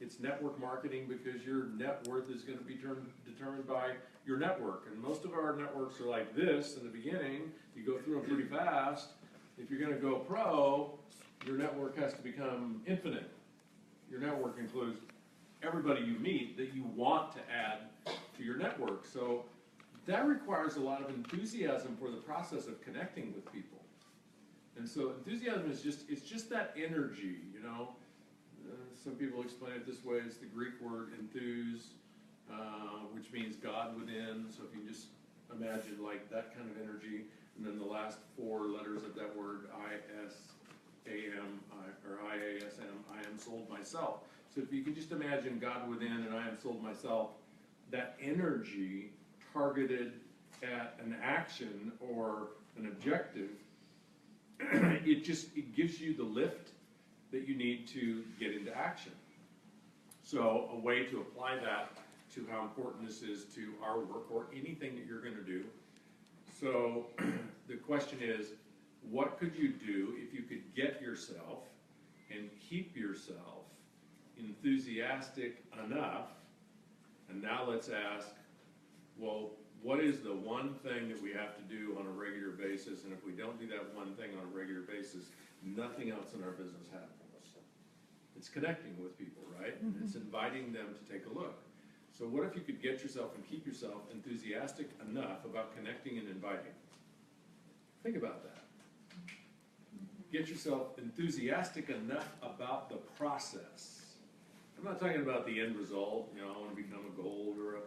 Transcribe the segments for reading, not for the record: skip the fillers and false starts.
It's network marketing because your net worth is going to be determined by your network. And most of our networks are like this in the beginning. You go through them pretty fast. If you're going to go pro, your network has to become infinite. Your network includes everybody you meet that you want to add to your network. So that requires a lot of enthusiasm for the process of connecting with people. And so enthusiasm is just that energy, you know. Some people explain it this way. It's the Greek word enthuse, which means God within. So if you just imagine like that kind of energy, and then the last four letters of that word, I-S-A-M, or I-A-S-M, I am sold myself. So if you can just imagine God within and I am sold myself, that energy targeted at an action or an objective, it gives you the lift that you need to get into action. So a way to apply that to how important this is to our work or anything that you're going to do. So the question is, what could you do if you could get yourself and keep yourself enthusiastic enough? And now let's ask, well, what is the one thing that we have to do on a regular basis? And if we don't do that one thing on a regular basis, nothing else in our business happens. It's connecting with people, right? And it's inviting them to take a look. So what if you could get yourself and keep yourself enthusiastic enough about connecting and inviting? Think about that. Get yourself enthusiastic enough about the process. I'm not talking about the end result, you know, I want to become a gold or a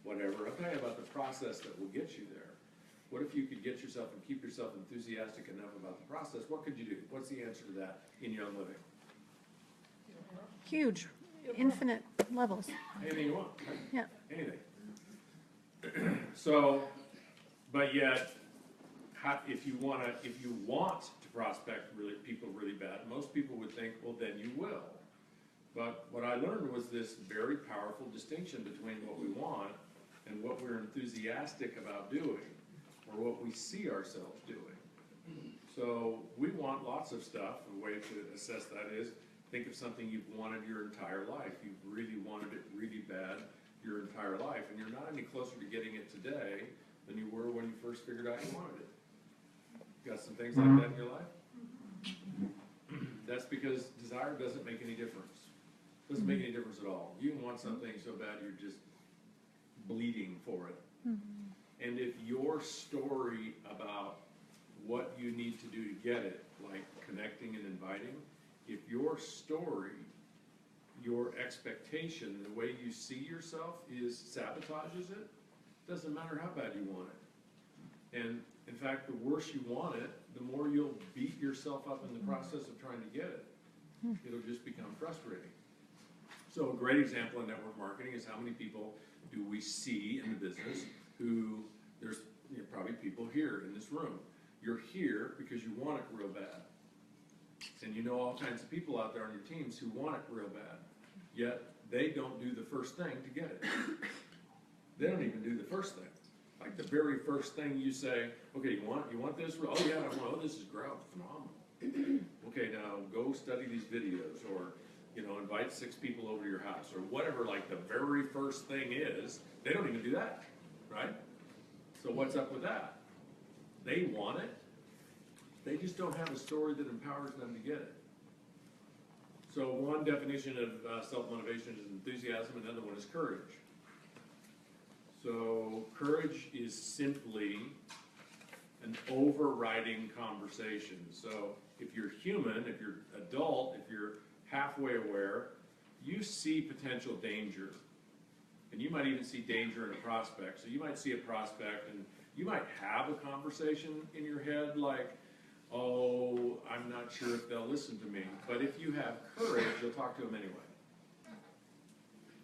whatever. I'm talking about the process that will get you there. What if you could get yourself and keep yourself enthusiastic enough about the process? What could you do? What's the answer to that in Young Living? Huge, infinite levels. Anything you want. Right? Yeah. Anything. So, but yet, if you want to prospect people really bad, most people would think, well, then you will. But what I learned was this very powerful distinction between what we want and what we're enthusiastic about doing, or what we see ourselves doing. So we want lots of stuff. A way to assess that is, think of something you've wanted your entire life. You've really wanted it really bad your entire life, and you're not any closer to getting it today than you were when you first figured out you wanted it. You got some things like that in your life? That's because desire doesn't make any difference. Doesn't make any difference at all. You can want something so bad you're just bleeding for it. And if your story about what you need to do to get it, like connecting and inviting, if your story, your expectation, the way you see yourself sabotages it, doesn't matter how bad you want it. And in fact, the worse you want it, the more you'll beat yourself up in the process of trying to get it. It'll just become frustrating. So a great example in network marketing is how many people do we see in the business who, there's probably people here in this room. You're here because you want it real bad. And you know all kinds of people out there on your teams who want it real bad. Yet they don't do the first thing to get it. They don't even do the first thing. Like the very first thing you say, okay, you want this? Oh yeah, I want. Oh, this is great, phenomenal. Okay, now go study these videos, or invite 6 people over to your house, or whatever. Like the very first thing is, they don't even do that, right? So what's up with that? They want it. They just don't have a story that empowers them to get it. So one definition of self-motivation is enthusiasm, another one is courage. So courage is simply an overriding conversation. So if you're human, if you're adult, if you're halfway aware, you see potential danger. And you might even see danger in a prospect. So you might see a prospect and you might have a conversation in your head like, oh, I'm not sure if they'll listen to me. But if you have courage, you'll talk to them anyway.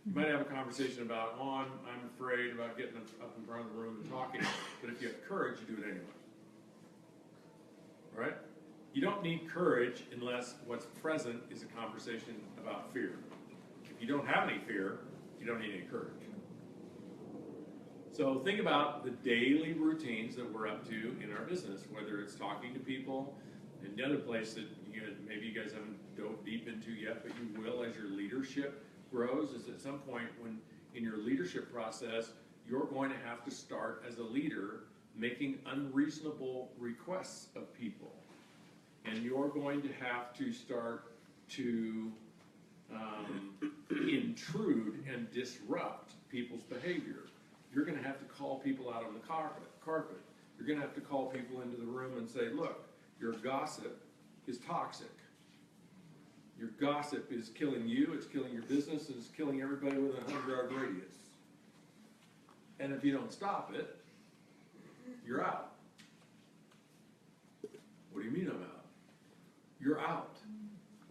You might have a conversation about, oh, I'm afraid about getting up in front of the room and talking. But if you have courage, you do it anyway. All right? You don't need courage unless what's present is a conversation about fear. If you don't have any fear, you don't need any courage. So think about the daily routines that we're up to in our business, whether it's talking to people, and the other place that maybe you guys haven't dove deep into yet, but you will as your leadership grows is at some point when in your leadership process, you're going to have to start as a leader making unreasonable requests of people. And you're going to have to start to intrude and disrupt people's behavior. You're going to have to call people out on the carpet. You're going to have to call people into the room and say, look, your gossip is toxic. Your gossip is killing you, it's killing your business, and it's killing everybody within a 100-yard radius. And if you don't stop it, you're out. What do you mean I'm out? You're out.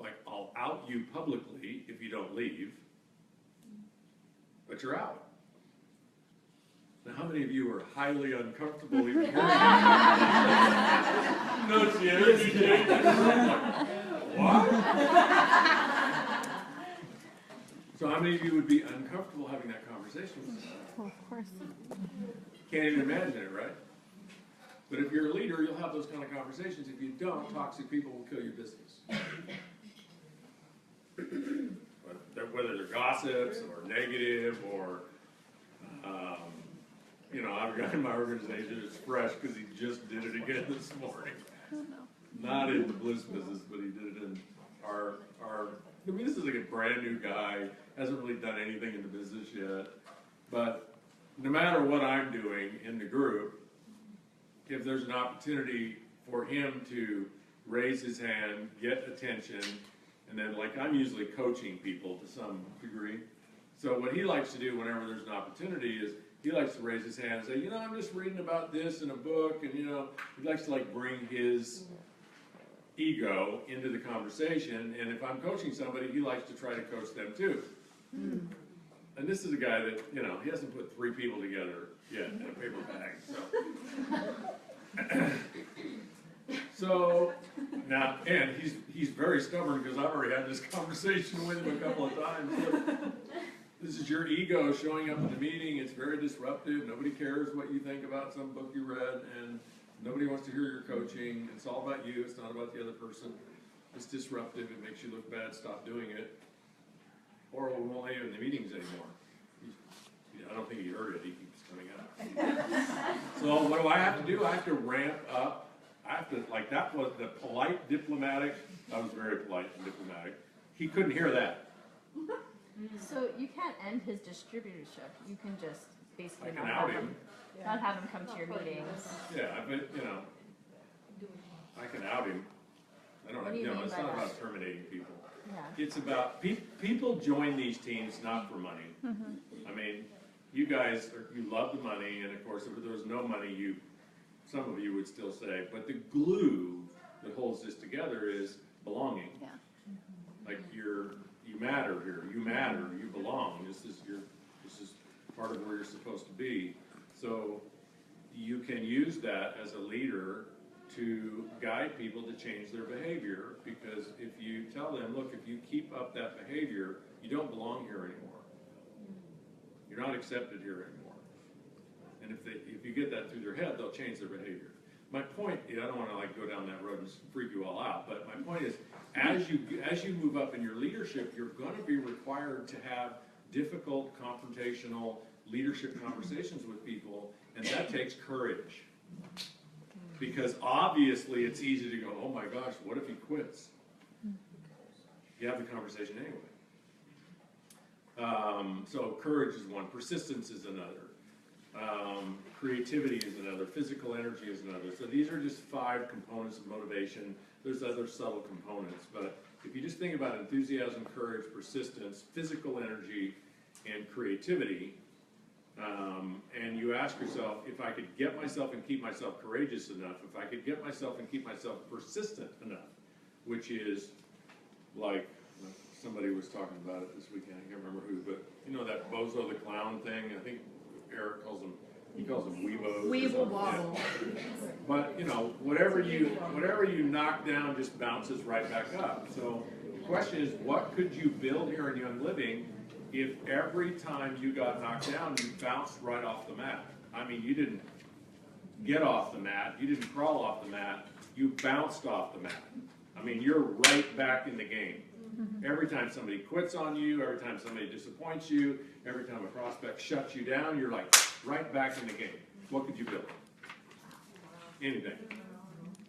Like, I'll out you publicly if you don't leave, but you're out. Now, how many of you are highly uncomfortable even hearing that? No, it's the energy change. What? So how many of you would be uncomfortable having that conversation with somebody? Well, of course. Can't even imagine it, right? But if you're a leader, you'll have those kind of conversations. If you don't, toxic people will kill your business. Whether they're gossips or negative or, you know, I've got in my organization, it's fresh because he just did it again this morning. Not in the bliss business, but he did it in our, I mean, this is like a brand new guy, hasn't really done anything in the business yet. But no matter what I'm doing in the group, if there's an opportunity for him to raise his hand, get attention, and then like I'm usually coaching people to some degree. So what he likes to do whenever there's an opportunity is he likes to raise his hand and say, you know, I'm just reading about this in a book, and you know, he likes to like bring his ego into the conversation, and if I'm coaching somebody, he likes to try to coach them too. And this is a guy that, you know, he hasn't put 3 people together yet in a paper bag, so. So, now, and he's very stubborn because I've already had this conversation with him a couple of times. Look, this is your ego showing up at the meeting, it's very disruptive, nobody cares what you think about some book you read, and nobody wants to hear your coaching, it's all about you, it's not about the other person. It's disruptive, it makes you look bad, stop doing it. Or we won't let you in the meetings anymore. I don't think he heard it, he keeps coming out. So what do I have to do? I have to ramp up. I have to, like, that was the polite diplomatic, I was very polite and diplomatic. He couldn't hear that. So you can't end his distributorship. You can just basically I can out him. not have him come to your meetings. Yeah, but, you know, I can out him. I don't What do know, you mean it's by not that? about terminating people. Yeah. It's about, people join these teams not for money. I mean, you guys, you love the money, and of course, if there was no money, some of you would still say, but the glue that holds this together is belonging. Yeah. Like you matter here, you matter, you belong. This is part of where you're supposed to be. So you can use that as a leader to guide people to change their behavior, because if you tell them, look, if you keep up that behavior, you don't belong here anymore. You're not accepted here anymore. And if you get that through their head, they'll change their behavior. My point, I don't want to like go down that road and freak you all out, but my point is, as you move up in your leadership, you're going to be required to have difficult, confrontational leadership conversations with people, and that takes courage. Because obviously it's easy to go, oh my gosh, what if he quits? You have the conversation anyway. So courage is one, persistence is another, creativity is another, physical energy is another. So these are just 5 components of motivation. There's other subtle components, but if you just think about enthusiasm, courage, persistence, physical energy, and creativity, and you ask yourself, if I could get myself and keep myself courageous enough, if I could get myself and keep myself persistent enough, which is like, somebody was talking about it this weekend, I can't remember who, but you know that Bozo the Clown thing? I think Eric calls them, he calls them Weebos. Weeble wobble. Yeah. But you know, whatever you knock down just bounces right back up. So the question is, what could you build here in Young Living if every time you got knocked down, you bounced right off the mat? I mean, you didn't get off the mat, you didn't crawl off the mat, you bounced off the mat. I mean, you're right back in the game. Every time somebody quits on you, every time somebody disappoints you, every time a prospect shuts you down, you're like right back in the game. What could you build? Anything.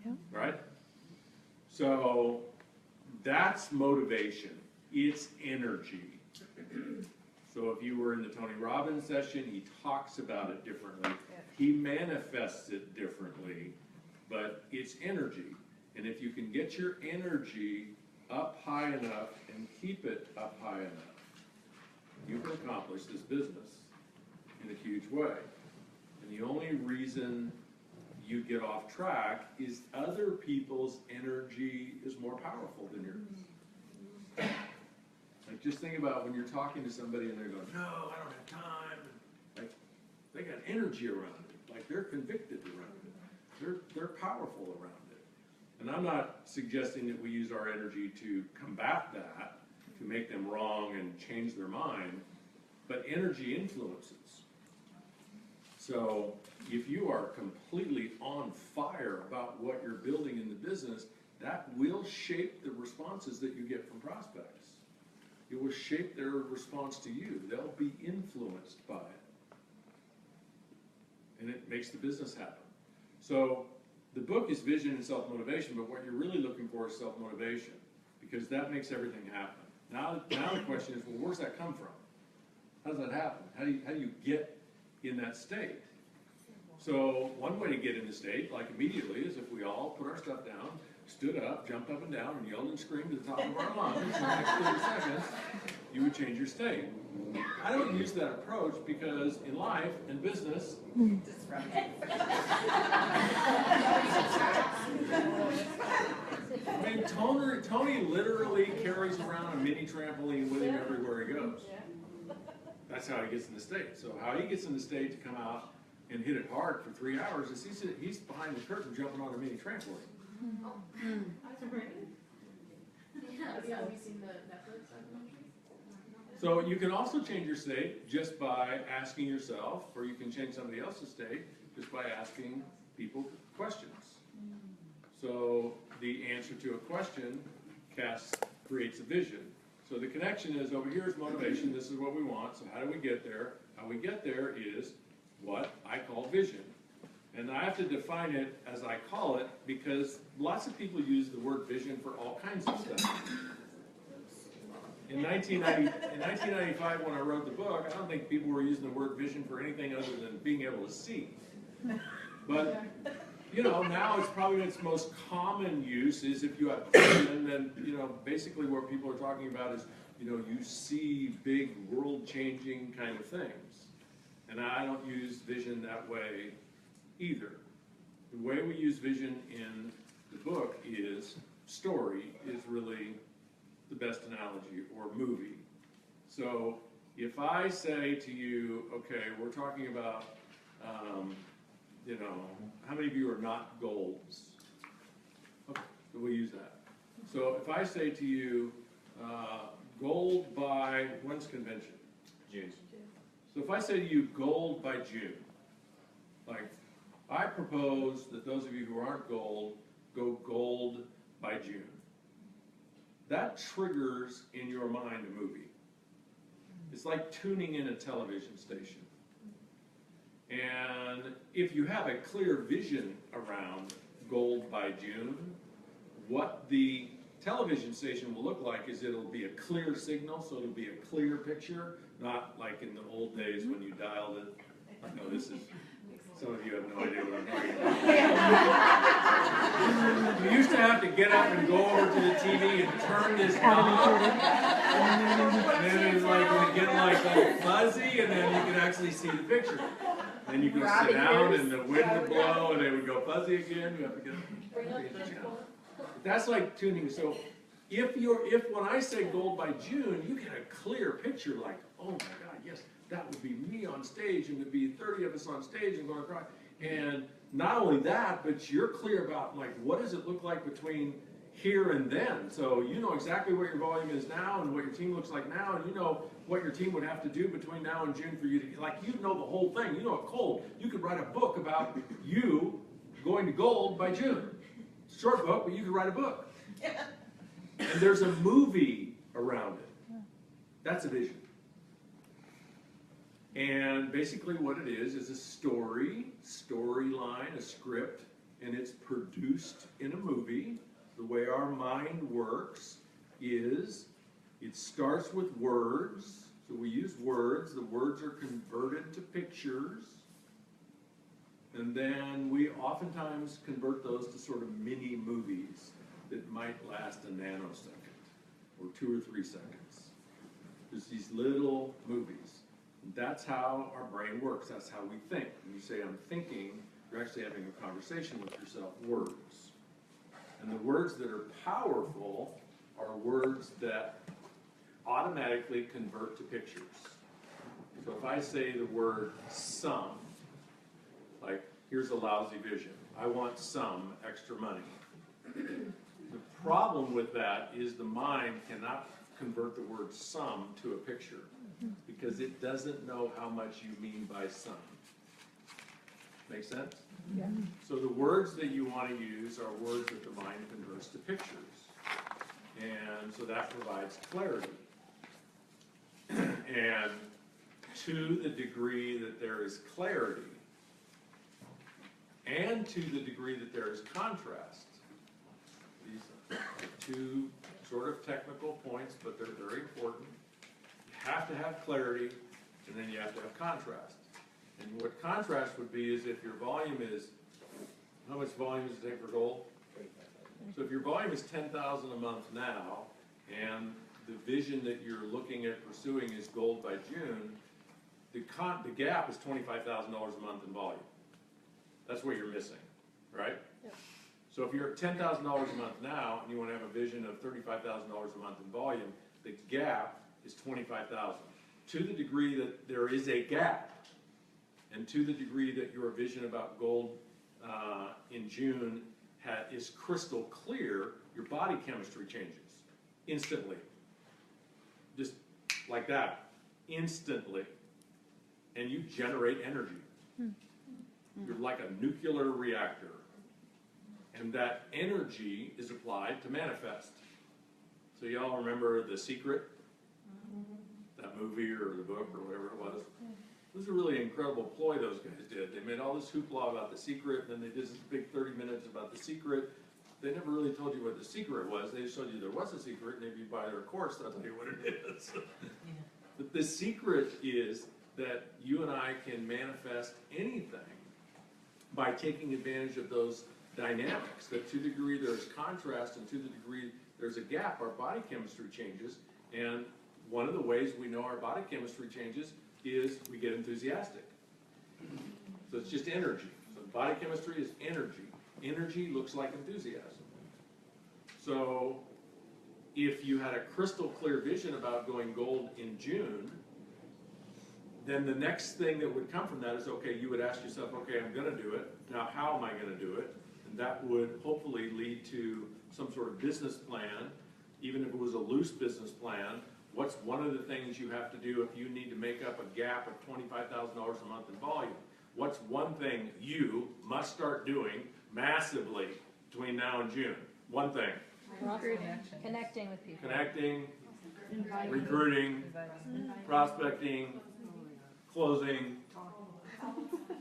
Yeah. Right? So that's motivation. It's energy. So if you were in the Tony Robbins session, he talks about it differently. He manifests it differently, but it's energy. And if you can get your energy up high enough and keep it up high enough, you can accomplish this business in a huge way. And the only reason you get off track is other people's energy is more powerful than yours. Like, just think about when you're talking to somebody and they're going, no, I don't have time. Like, they got energy around it. Like, they're convicted around it. They're powerful around it. And I'm not suggesting that we use our energy to combat that, to make them wrong and change their mind, but energy influences. So if you are completely on fire about what you're building in the business, that will shape the responses that you get from prospects. It will shape their response to you. They'll be influenced by it. And it makes the business happen. So the book is vision and self-motivation, but what you're really looking for is self-motivation, because that makes everything happen. Now the question is, well, where's that come from? How does that happen? How do you get in that state? So one way to get in the state, like immediately, is if we all put our stuff down, stood up, jumped up and down, and yelled and screamed at the top of our lungs in the next 30 seconds, you would change your state. I don't use that approach because in life and business, I mean, Tony literally carries around a mini trampoline with him everywhere he goes. That's how he gets in the state. So how he gets in the state to come out and hit it hard for 3 hours is he's behind the curtain jumping on a mini trampoline. Have you seen the Netflix documentary? So you can also change your state just by asking yourself, or you can change somebody else's state just by asking people questions. So the answer to a question creates a vision. So the connection is, over here is motivation, this is what we want, so how do we get there? How we get there is what I call vision. And I have to define it as I call it, because lots of people use the word vision for all kinds of stuff. In 1995, when I wrote the book, I don't think people were using the word vision for anything other than being able to see. But, you know, now it's probably its most common use is if you have vision, then, you know, basically what people are talking about is, you know, you see big world-changing kind of things. And I don't use vision that way either. The way we use vision in the book is story is really the best analogy, or movie. So if I say to you, okay, we're talking about, you know, how many of you are not golds? Okay, so we'll use that. So if I say to you, gold by, when's convention? June. So if I say to you, gold by June, like, I propose that those of you who aren't gold, go gold by June. That triggers in your mind a movie. It's like tuning in a television station. And if you have a clear vision around gold by June, what the television station will look like is it'll be a clear signal, so it'll be a clear picture, not like in the old days when you dialed it. I know this is, some of you have no idea what I'm talking about. You used to have to get up and go over to the TV and turn this knob. And then it's like, it would get like all fuzzy, and then you could actually see the picture. Then you go sit down, and the wind would blow, and it would go fuzzy again. You have to get up. That's like tuning. So if when I say gold by June, you get a clear picture like, oh my God, yes, that would be me on stage, and there'd be 30 of us on stage and going across. And not only that, but you're clear about like, what does it look like between here and then? So you know exactly what your volume is now and what your team looks like now, and you know what your team would have to do between now and June for you to, like, you know the whole thing. You know it cold. You could write a book about you going to gold by June. Short book, but you could write a book. And there's a movie around it. That's a vision. And basically what it is a storyline, a script, and it's produced in a movie. The way our mind works is it starts with words. So we use words. The words are converted to pictures. And then we oftentimes convert those to sort of mini movies that might last a nanosecond or 2 or 3 seconds. Just these little movies. And that's how our brain works. That's how we think. When you say I'm thinking, you're actually having a conversation with yourself, words. And the words that are powerful are words that automatically convert to pictures. So if I say the word some, like, here's a lousy vision. I want some extra money. The problem with that is the mind cannot convert the word some to a picture because it doesn't know how much you mean by some. Make sense? Yeah. So the words that you want to use are words that the mind converts to pictures. And so that provides clarity. And to the degree that there is clarity, and to the degree that there is contrast, these are two sort of technical points, but they're very important. You have to have clarity, and then you have to have contrast. And what contrast would be is if your volume is, how much volume does it take for gold? So if your volume is 10,000 a month now, and the vision that you're looking at pursuing is gold by June, the gap is $25,000 a month in volume. That's what you're missing, right? Yep. So if you're at $10,000 a month now, and you want to have a vision of $35,000 a month in volume, the gap is $25,000. To the degree that there is a gap, and to the degree that your vision about gold in June is crystal clear, your body chemistry changes instantly. Just like that, instantly. And you generate energy. You're like a nuclear reactor. And that energy is applied to manifest. So y'all remember The Secret? That movie or the book or whatever it was? It was a really incredible ploy those guys did. They made all this hoopla about The Secret, and then they did this big 30 minutes about The Secret. They never really told you what The Secret was. They just told you there was a secret, and if you buy their course, they'll tell you what it is. But the secret is that you and I can manifest anything by taking advantage of those dynamics. That to the degree there's contrast and to the degree there's a gap, our body chemistry changes. And one of the ways we know our body chemistry changes is we get enthusiastic. So it's just energy. So body chemistry is energy. Energy looks like enthusiasm. So if you had a crystal clear vision about going gold in June, then the next thing that would come from that is, okay, you would ask yourself, okay, I'm going to do it. Now, how am I going to do it? And that would hopefully lead to some sort of business plan, even if it was a loose business plan. What's one of the things you have to do if you need to make up a gap of $25,000 a month in volume? What's one thing you must start doing massively between now and June? One thing. Connecting with people. Connecting, recruiting, prospecting, closing,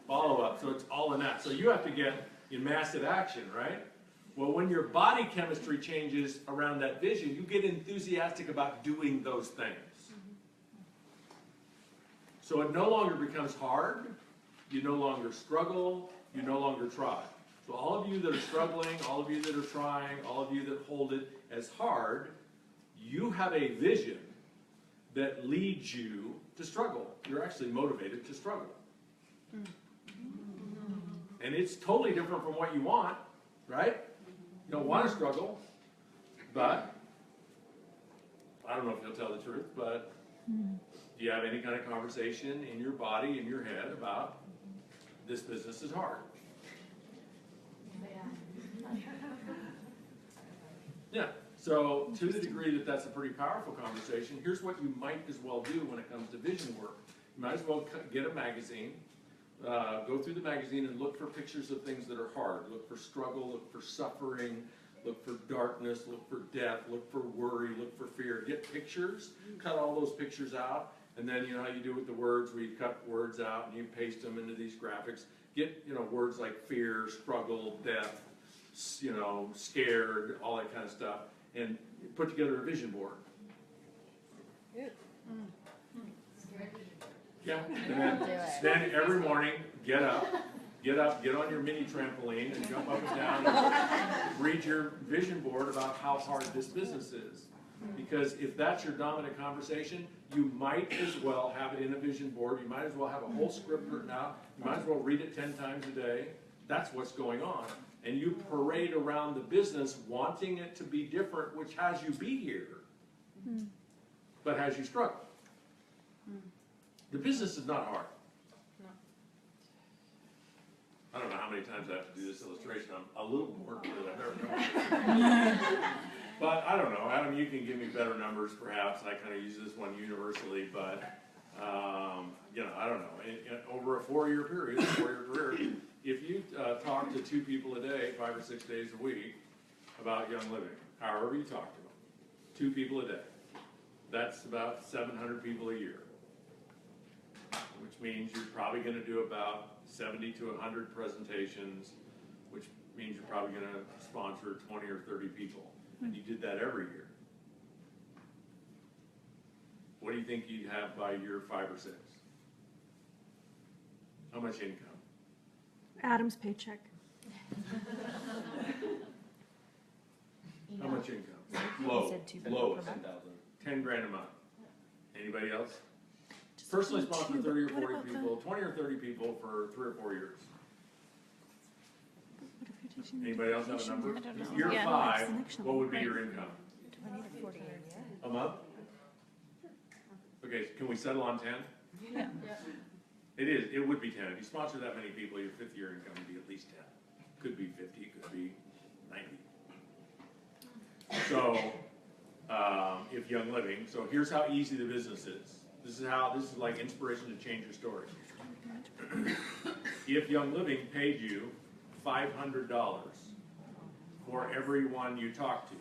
follow-up. So it's all in that. So you have to get in massive action, right? Well, when your body chemistry changes around that vision, you get enthusiastic about doing those things. So it no longer becomes hard. You no longer struggle. You no longer try. So all of you that are struggling, all of you that are trying, all of you that hold it as hard, you have a vision that leads you to struggle. You're actually motivated to struggle. And it's totally different from what you want, right? You don't want to struggle, but I don't know if you'll tell the truth, but do you have any kind of conversation in your body, in your head about this business is hard? Yeah. So to the degree that that's a pretty powerful conversation, here's what you might as well do when it comes to vision work. You might as well get a magazine, go through the magazine and look for pictures of things that are hard. Look for struggle, look for suffering, look for darkness, look for death, look for worry, look for fear. Get pictures, cut all those pictures out, and then you know how you do with the words, where you cut words out and you paste them into these graphics. Get, you know, words like fear, struggle, death, you know, scared, all that kind of stuff, and put together a vision board. Yeah, and then every morning, get up, get on your mini trampoline and jump up and down and read your vision board about how hard this business is. Because if that's your dominant conversation, you might as well have it in a vision board. You might as well have a whole script written out. You might as well read it 10 times a day. That's what's going on. And you parade around the business wanting it to be different, which has you be here, but has you struggle. The business is not hard. I don't know how many times I have to do this illustration. I'm a little bored with it. I've never done it. But I don't know, Adam, you can give me better numbers perhaps. I kind of use this one universally, but you know, I don't know. Over a 4-year period, 4-year career, if you talk to 2 people a day, 5 or 6 days a week about Young Living, however you talk to them, 2 people a day, that's about 700 people a year, which means you're probably going to do about 70 to 100 presentations, which means you're probably going to sponsor 20 or 30 people. And you did that every year. What do you think you'd have by year 5 or 6? How much income? Adam's paycheck. How much income? Low. Lowest. 10 grand a month. Anybody else? Personally sponsor 30 or 40 people, 20 or 30 people for 3 or 4 years. Anybody else have a number? I don't know. Year Yeah, 5, it's what would be your income? 20 to 40 a year. A month? Okay, can we settle on 10? Yeah. It is, it would be 10. If you sponsor that many people, your 5th year income would be at least 10. Could be 50, could be 90. So, if Young Living, so here's how easy the business is. This is like inspiration to change your story. If Young Living paid you $500 for everyone you talk to,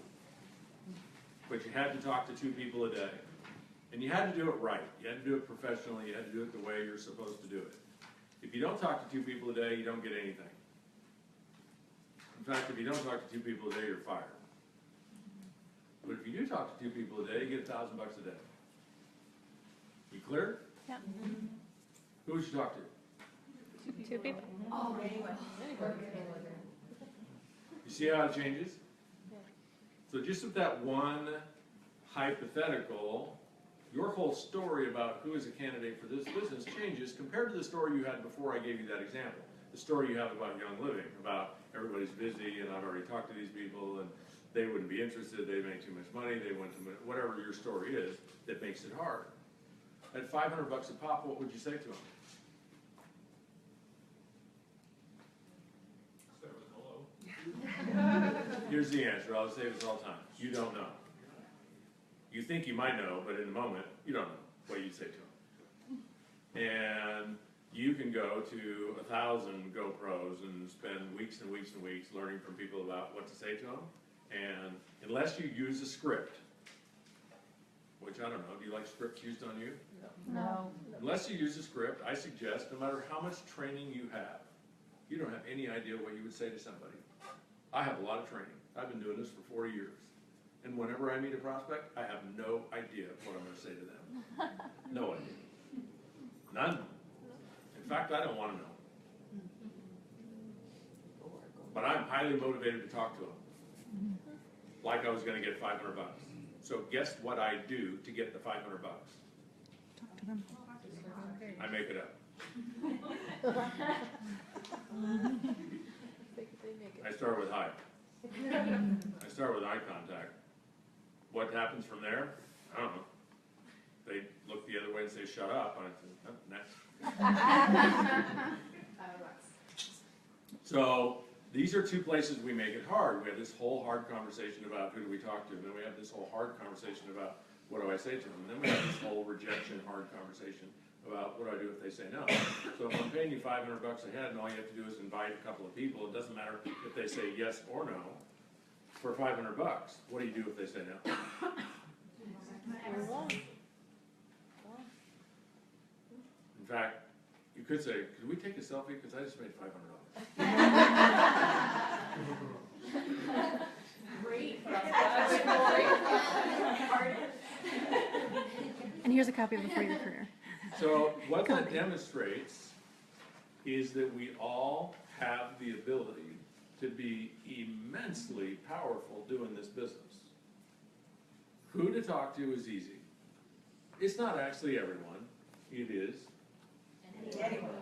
but you had to talk to 2 people a day, and you had to do it right, you had to do it professionally, you had to do it the way you're supposed to do it. If you don't talk to 2 people a day, you don't get anything. In fact, if you don't talk to 2 people a day, you're fired. But if you do talk to 2 people a day, you get $1,000 a day. You clear? Yeah. Who would you talk to? 2 people. You see how it changes? So just with that one hypothetical, your whole story about who is a candidate for this business changes compared to the story you had before I gave you that example. The story you have about Young Living, about everybody's busy and I've already talked to these people and they wouldn't be interested, they make too much money, they went to, whatever your story is that makes it hard. At $500 a pop, what would you say to them? Here's the answer. I'll say this all the time. You don't know. You think you might know, but in the moment, you don't know what you'd say to them. And you can go to 1,000 GoPros and spend weeks and weeks and weeks learning from people about what to say to them. And unless you use a script, which I don't know, do you like scripts used on you? No. Unless you use a script, I suggest no matter how much training you have, you don't have any idea what you would say to somebody. I have a lot of training. I've been doing this for 40 years. And whenever I meet a prospect, I have no idea what I'm going to say to them. No idea. None. In fact, I don't want to know. But I'm highly motivated to talk to them. Like I was going to get $500. So guess what I do to get the $500? Talk to them. I make it up. I start with hi. I start with eye contact. What happens from there? I don't know. They look the other way and say, shut up. And I say, oh, next. So these are 2 places we make it hard. We have this whole hard conversation about who do we talk to, and then we have this whole hard conversation about what do I say to them, and then we have this whole rejection hard conversation about what do I do if they say no. So if I'm paying you $500 a head and all you have to do is invite a couple of people, it doesn't matter if they say yes or no. for $500. What do you do if they say no? In fact, you could say, could we take a selfie? Because I just made $500. Great. And here's a copy of the 4-year career. So what that demonstrates is that we all have the ability to be immensely powerful doing this business. Who to talk to is easy. It's not actually everyone. It is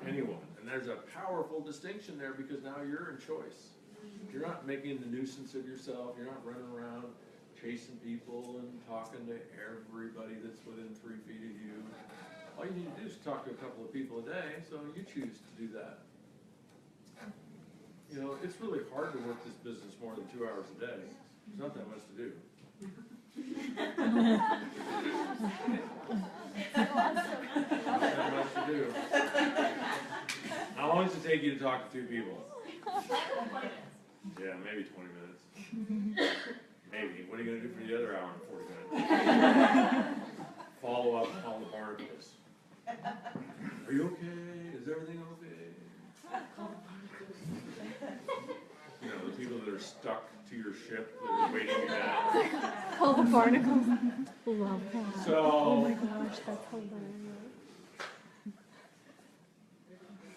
anyone. And there's a powerful distinction there because now you're in choice. You're not making a nuisance of yourself. You're not running around chasing people and talking to everybody that's within 3 feet of you. All you need to do is talk to a couple of people a day, so you choose to do that. You know, it's really hard to work this business more than 2 hours a day. There's not that much to do. Not that much to do. How long does it take you to talk to 2 people? Yeah, maybe 20 minutes. Maybe. What are you going to do for the other hour and 40 minutes? Follow up on the barnacles. Are you okay? Is everything okay? You know, the people that are stuck to your ship that are waiting you down. Call the barnacles. Love that. So, Oh my gosh, that's hilarious.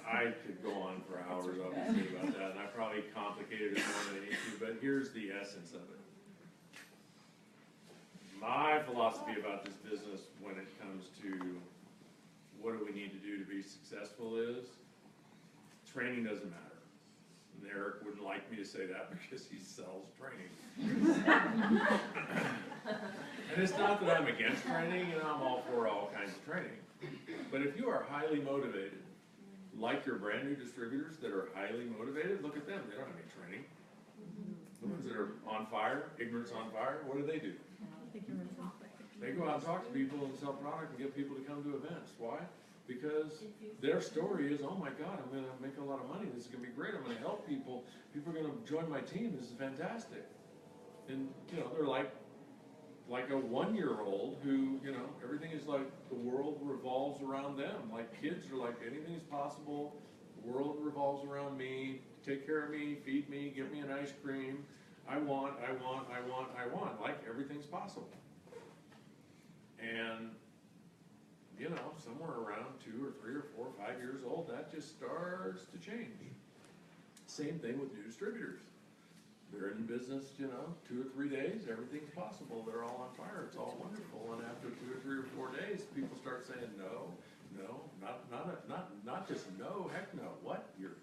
I could go on for hours, obviously, about that, and I probably complicated it more than I need to, but here's the essence of it. My philosophy about this business when it comes to what do we need to do to be successful is training doesn't matter. And Eric wouldn't like me to say that because he sells training. And it's not that I'm against training, and I'm all for all kinds of training. But if you are highly motivated, like your brand new distributors that are highly motivated, look at them. They don't have any training. The ones that are on fire, ignorance on fire, what do? They go out and talk to people and sell product and get people to come to events. Why? Because their story is, oh my God, I'm going to make a lot of money. This is going to be great. I'm going to help people. People are going to join my team. This is fantastic. And, you know, they're like a 1-year-old who, you know, everything is like the world revolves around them. Like kids are like, anything is possible. The world revolves around me. Take care of me, feed me, give me an ice cream. I want. Like everything's possible. And, you know, somewhere around 2 or 3 or 4 or 5 years old, that just starts to change. Same thing with new distributors. They're in business, you know, 2 or 3 days, everything's possible. They're all on fire. It's all wonderful. And after 2 or 3 or 4 days, people start saying no, not just no, heck no. What? You're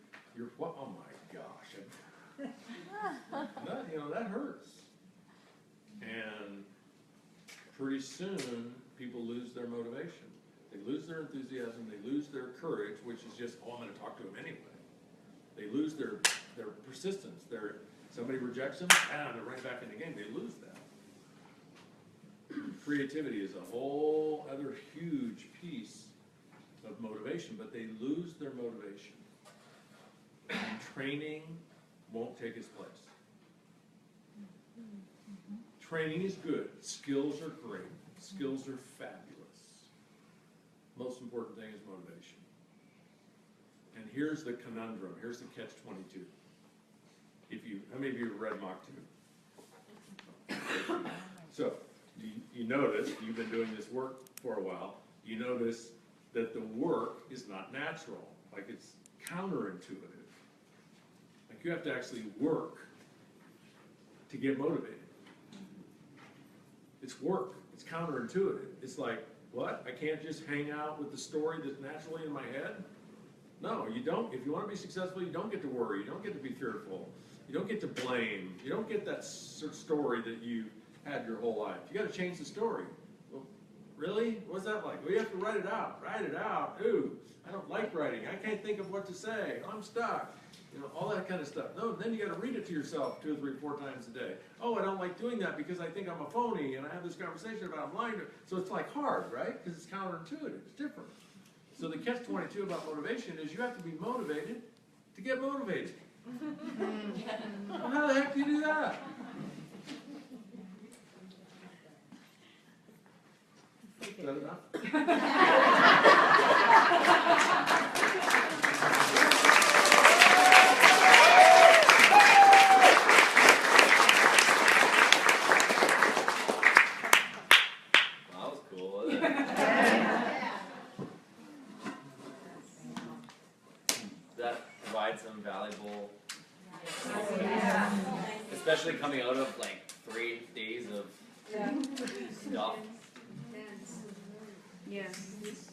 what? Oh my gosh. You know, that hurts. And pretty soon, people lose their motivation. They lose their enthusiasm. They lose their courage, which is just, oh, I'm going to talk to them anyway. They lose their persistence. Somebody rejects them, and they're right back in the game. They lose that. Creativity is a whole other huge piece of motivation, but they lose their motivation. And training won't take its place. Training is good. Skills are great. Skills are fabulous. Most important thing is motivation. And here's the conundrum. Here's the catch-22. How many of you have read Mach 2? So, you notice, you've been doing this work for a while, you notice that the work is not natural. Like it's counterintuitive. Like you have to actually work to get motivated. It's work. It's counterintuitive. It's like, what? I can't just hang out with the story that's naturally in my head? No, you don't. If you want to be successful, you don't get to worry. You don't get to be fearful. You don't get to blame. You don't get that story that you had your whole life. You got to change the story. Well, really? What's that like? Well, you have to write it out. Write it out. Ooh, I don't like writing. I can't think of what to say. I'm stuck. You know, all that kind of stuff. No, then you got to read it to yourself 2 or 3, 4 times a day. Oh, I don't like doing that because I think I'm a phony, and I have this conversation about I'm lying. So it's like hard, right? Because it's counterintuitive. It's different. So the catch-22 about motivation is you have to be motivated to get motivated. Well, how the heck do you do that? Is that enough? That was cool, wasn't it? That provides some valuable, especially coming out of like 3 days of stuff. Yes.